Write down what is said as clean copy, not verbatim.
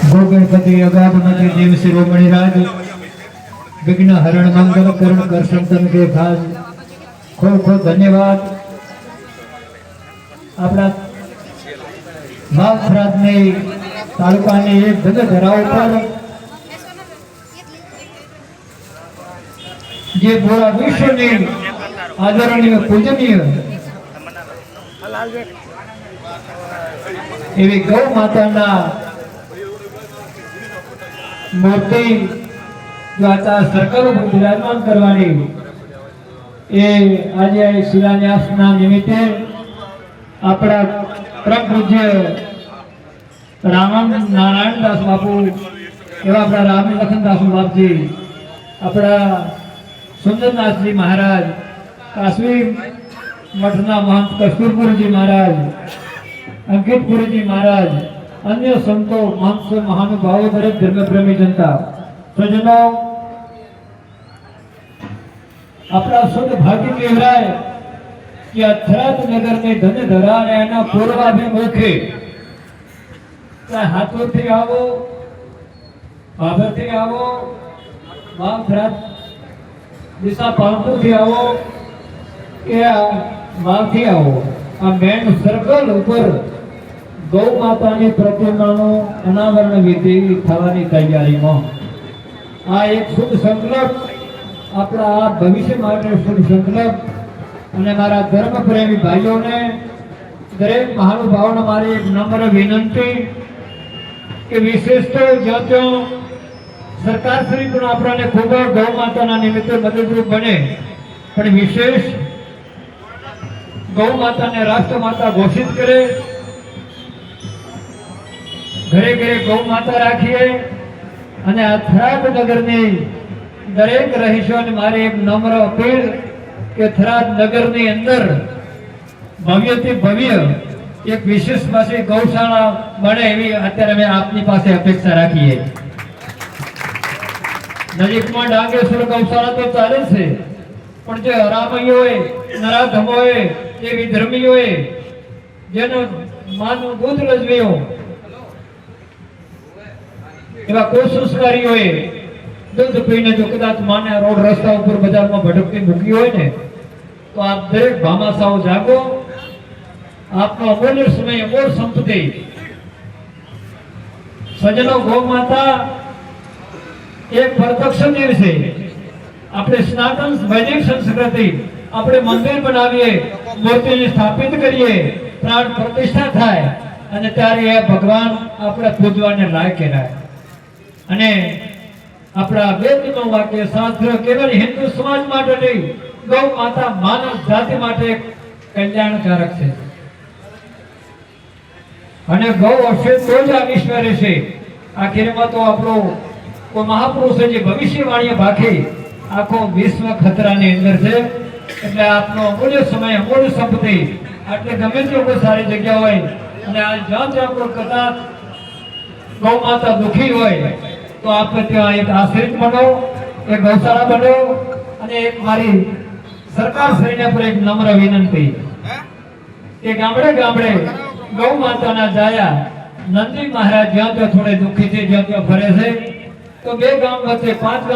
ગણપતિ અગાધમતી દેવ શિરોમણિ રાજ विघ्न हरण मंगल करण कर संतन के भाज खूब खूब धन्यवाद। अपना वावथराद ने तालुका ने एक जगह धराव पर जे पूरा विश्व ने आदरणीय पूजनीय एवी गौ माता ना मूर्ति जो आता सरकार पर विराजमान करवानी ए आज शिलान्यास ना निमित्ते अपना परम पूज्य राम नारायण दास बापू एवं अपना राम लखन दास बाप जी अपना सुंदरदास जी महाराज काशवी मठना महंत कस्तूरपुर जी महाराज अंकितपुरी जी महाराज अन्य संतों महंत महानुभावों दरेक धर्म प्रेमी जनता सज्जनों अपना शुद्ध भाग्य कहेवाय कि थराद नगर में धन धरा एना पूर्वाभिमुखे हाथों थी आवो भाभर थी आवो वावथराद दिशा पालतू थी आवो के वाव थी आवो आ मेन सर्कल ऊपर गौ माता की प्रतिमा अनावरण विधि थवानी तैयारी में आ एक शुभ संकल्प अपना भविष्य माटे शुभ संकल्प અને મારા ધર્મ પ્રેમી ભાઈઓને દરેક મહાનુભાવોને મારી એક નમ્ર વિનંતી કે વિશેષ તો જ્યાં સરકાર શ્રી પણ આપણને ખૂબ ગૌ માતાના નિમિત્તે મદદરૂપ બને પણ વિશેષ ગૌ માતાને રાષ્ટ્રમાતા ઘોષિત કરે ઘરે ઘરે ગૌ માતા રાખીએ અને આ થરાદ નગરની દરેક રહીશોને મારી એક નમ્ર અપીલ કે થરાદ નગરની અંદર ભવ્યથી ભવ્ય એક વિશેષ પાસે ગૌશાળા બને એવી અત્યારે અમે આપની પાસે અપેક્ષા રાખીએ। નજીકમાં ડાંગેશ્વર ગૌશાળા તો ચાલે છે પણ જે હરામઈઓએ નરાધમોએ જે વિધર્મીઓએ જેનો માનું દૂધ લજવ્યો એવા કોશિશકારીઓએ दूध पीने जो कदाच माने रोड रस्ता ऊपर बाजार में भटकती भूखी हो ने तो आप दरेक भामाशाओ जागो आपनो अमूल्य समय अमोल संपत्ति सजनो गौ माता एक प्रत्यक्ष दिवसे अपने सनातन वैदिक संस्कृति अपने मंदिर बनावीए मूर्ति स्थापित करिए प्राण प्रतिष्ठा थाय अने त्यारे ए भगवान अपने पूजवाने लायक कहेवाय अने अपना वेदनो वाक्य शास्त्र केवल हिंदू समाज माटे नहीं गौ माता मानव जाति माटे कल्याणकारक है अने गौ हशे तो ज आ विश्व रहेशे। आखिरमां तो आपणो कोई महापुरुष है जे भविष्यवाणी भाखी आखो विश्व खतरानी अंदर छे એટલે આપનો અમૂલ્ય સમય અમૂલ્ય સંપત્તિ એટલે ગમે તે કોઈ સારી જગ્યા હોય અને આ જ્યાં આપણો કદાચ ગૌ માતા દુખી હોય तो आप ત્યાં એક આશ્રિત બનો એક ગૌશાળા બનો અને એક મારી સરકાર શ્રીને પર એક નમ્ર વિનંતી કે ગામડે ગામડે ગૌ માતાના જાયા નંદી મહારાજ જ્યાં ત્યાં થોડે દુખી છે જ્યાં ત્યાં ફરે છે તો બે ગામ વચ્ચે 5 ગામ